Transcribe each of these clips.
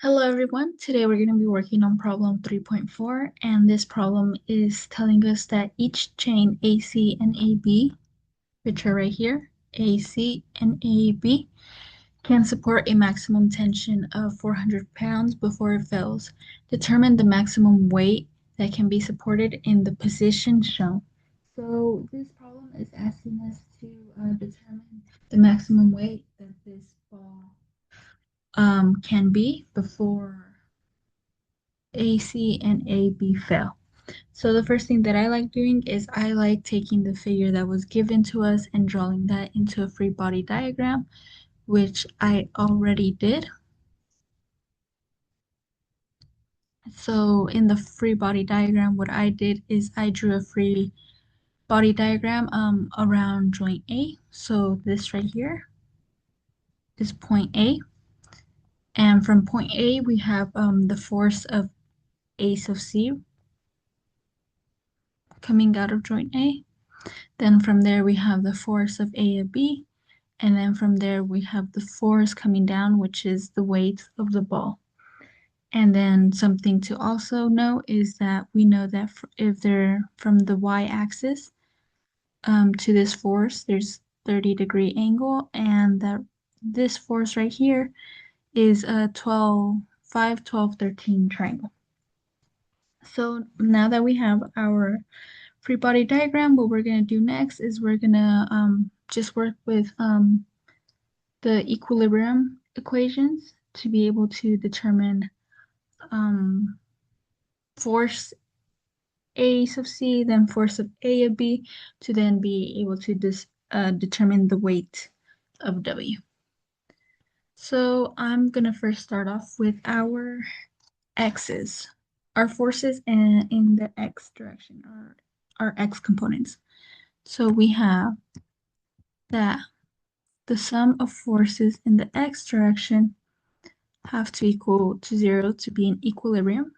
Hello everyone. Today we're going to be working on problem 3.4, and this problem is telling us that each chain AC and AB, which are right here, AC and AB, can support a maximum tension of 400 pounds before it fails. Determine the maximum weight that can be supported in the position shown. So this problem is asking us to determine the maximum weight that this ball can be before AC and AB fail. So the first thing that I like doing is I like taking the figure that was given to us and drawing that into a free body diagram, which I already did. So in the free body diagram, what I did is I drew a free body diagram around joint A. So this right here is point A. And from point A, we have the force of A sub C coming out of joint A. Then from there, we have the force of A of B. And then from there, we have the force coming down, which is the weight of the ball. And then something to also know is that we know that if they're from the y-axis to this force, there's 30-degree angle, and that this force right here is a 12, 5, 12, 13 triangle. So now that we have our free body diagram, what we're going to do next is we're going to just work with the equilibrium equations to be able to determine um, force A sub C, then force of A of B, to then be able to determine the weight of W. So I'm going to first start off with our x's, our forces in the x direction, our x components. So we have that the sum of forces in the x direction have to equal to 0 to be in equilibrium.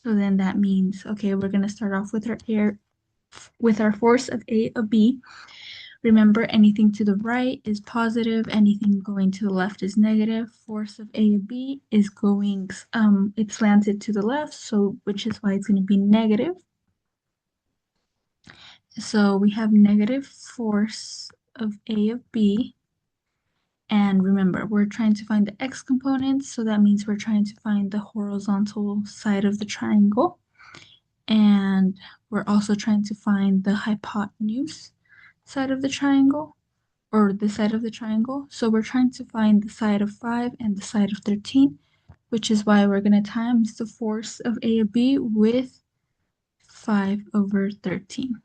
So then that means, okay, we're going to start off with our force of A of B. Remember, anything to the right is positive, anything going to the left is negative. Force of A of B is going, it's slanted to the left, so which is why it's going to be negative. So we have negative force of A of B. And remember, we're trying to find the x components, so that means we're trying to find the horizontal side of the triangle. And we're also trying to find the hypotenuse side of the triangle, or the side of the triangle. So we're trying to find the side of 5 and the side of 13, which is why we're going to times the force of A of B with 5 over 13.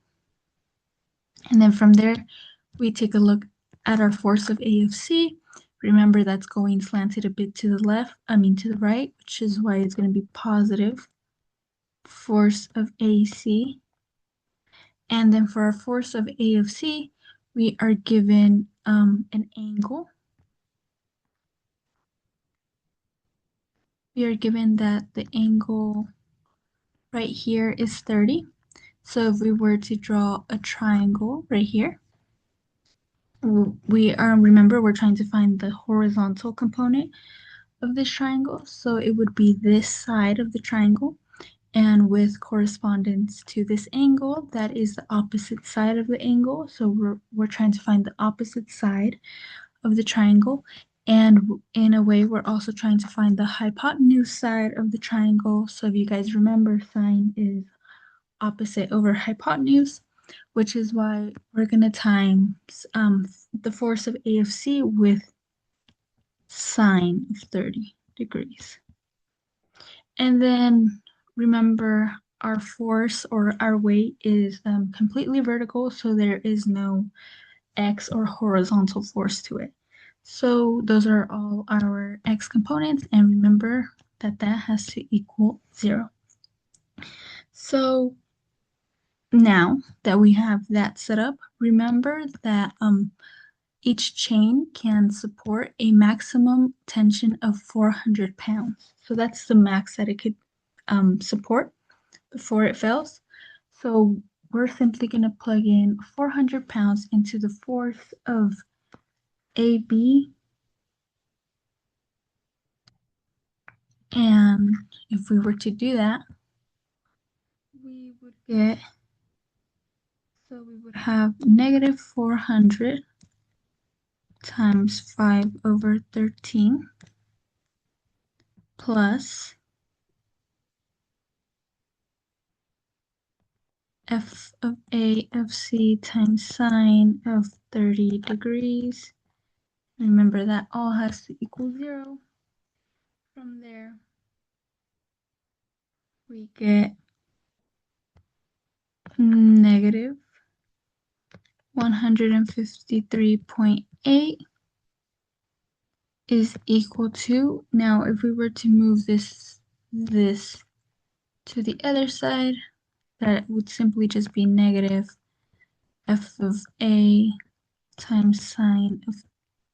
And then from there, we take a look at our force of A of C. Remember, that's going slanted a bit to the left, to the right, which is why it's going to be positive force of AC. And then for our force of A of C, we are given an angle. We are given that the angle right here is 30. So if we were to draw a triangle right here, we remember we're trying to find the horizontal component of this triangle. So it would be this side of the triangle. And with correspondence to this angle, that is the opposite side of the angle. So we're trying to find the opposite side of the triangle. And in a way, we're also trying to find the hypotenuse side of the triangle. So if you guys remember, sine is opposite over hypotenuse, which is why we're going to times the force of A of C with sine of 30 degrees. And then remember, our force or our weight is completely vertical, so there is no x or horizontal force to it. So those are all our x components, and remember that that has to equal 0. So now that we have that set up, remember that each chain can support a maximum tension of 400 pounds. So that's the max that it could support before it fails. So we're simply going to plug in 400 pounds into the force of AB And if we were to do that, we would get, so we would have negative 400 times 5 over 13 plus f of A of C times sine of 30 degrees. Remember that all has to equal 0. From there, we get negative 153.8 is equal to, now if we were to move this to the other side, that would simply just be negative f of A times sine of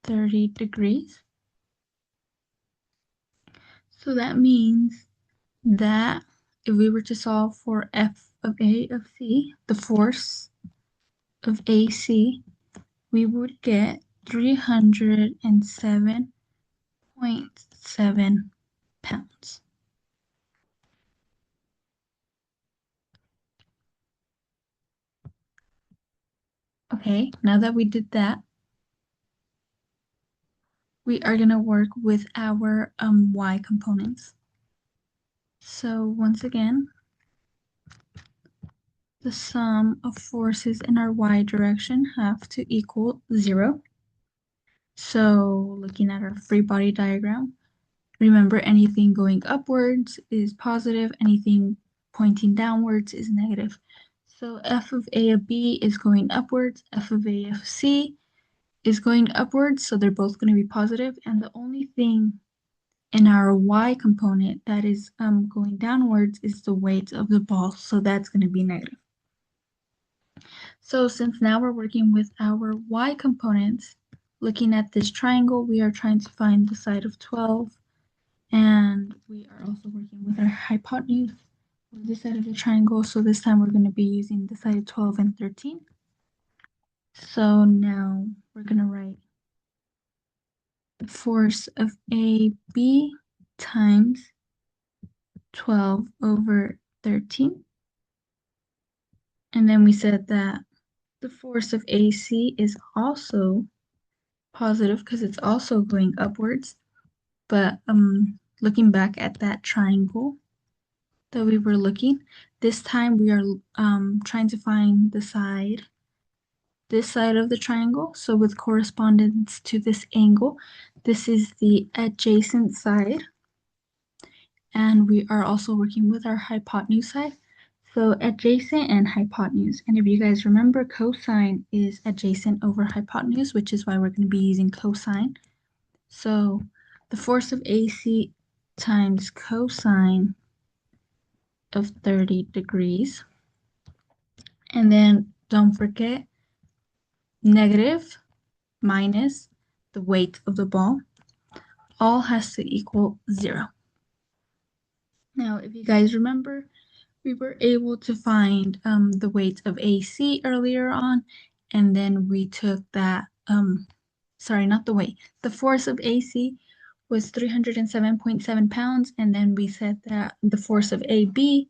30 degrees. So that means that if we were to solve for f of A of C, the force of AC, we would get 307.7 pounds. Okay, now that we did that, we are going to work with our y components. So once again, the sum of forces in our y direction have to equal 0. So looking at our free body diagram, remember anything going upwards is positive, anything pointing downwards is negative. So f of A of B is going upwards, f of A of C is going upwards, so they're both going to be positive, and the only thing in our y component that is going downwards is the weight of the ball, so that's going to be negative. So since now we're working with our y components, looking at this triangle, we are trying to find the side of 12, and we are also working with our hypotenuse on this side of the triangle, so this time we're going to be using the side of 12 and 13. So now we're going to write the force of AB times 12 over 13. And then we said that the force of AC is also positive because it's also going upwards. But looking back at that triangle that we were looking, this time we are trying to find the side, this side of the triangle. So with correspondence to this angle, this is the adjacent side. And we are also working with our hypotenuse side. So adjacent and hypotenuse. And if you guys remember, cosine is adjacent over hypotenuse, which is why we're going to be using cosine. So the force of AC times cosine of 30 degrees. And then don't forget negative minus the weight of the ball. All has to equal 0. Now, if you guys remember, we were able to find the weight of AC earlier on, and then we took that, sorry, not the weight, the force of AC was 307.7 pounds, and then we said that the force of AB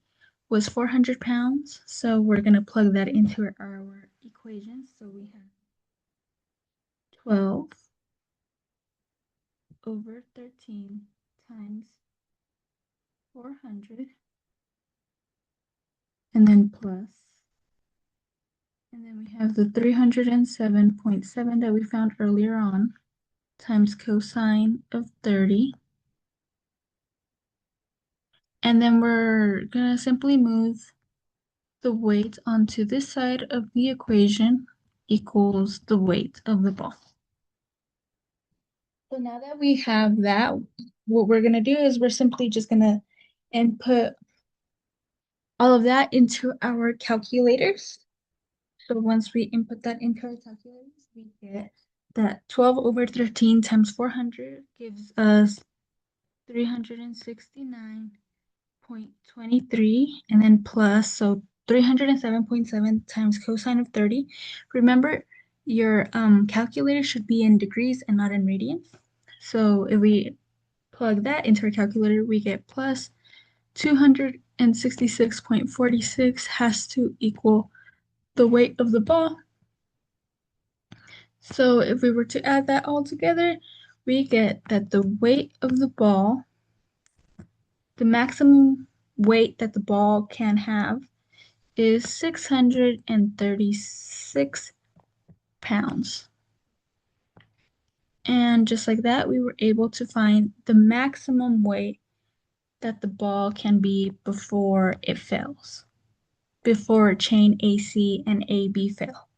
was 400 pounds, so we're going to plug that into our equation. So we have 12 over 13 times 400, and then plus, and then we have the 307.7 that we found earlier on, times cosine of 30. And then we're going to simply move the weight onto this side of the equation equals the weight of the ball. So now that we have that, what we're going to do is we're simply just going to input all of that into our calculators. So once we input that into our calculators, we get that 12 over 13 times 400 gives us 369.23, and then plus, so 307.7 times cosine of 30. Remember, your calculator should be in degrees and not in radians. So if we plug that into our calculator, we get plus 266.46 has to equal the weight of the ball. So if we were to add that all together, we get that the weight of the ball, the maximum weight that the ball can have, is 636 pounds. And just like that, we were able to find the maximum weight that the ball can be before it fails, before chain AC and AB fail.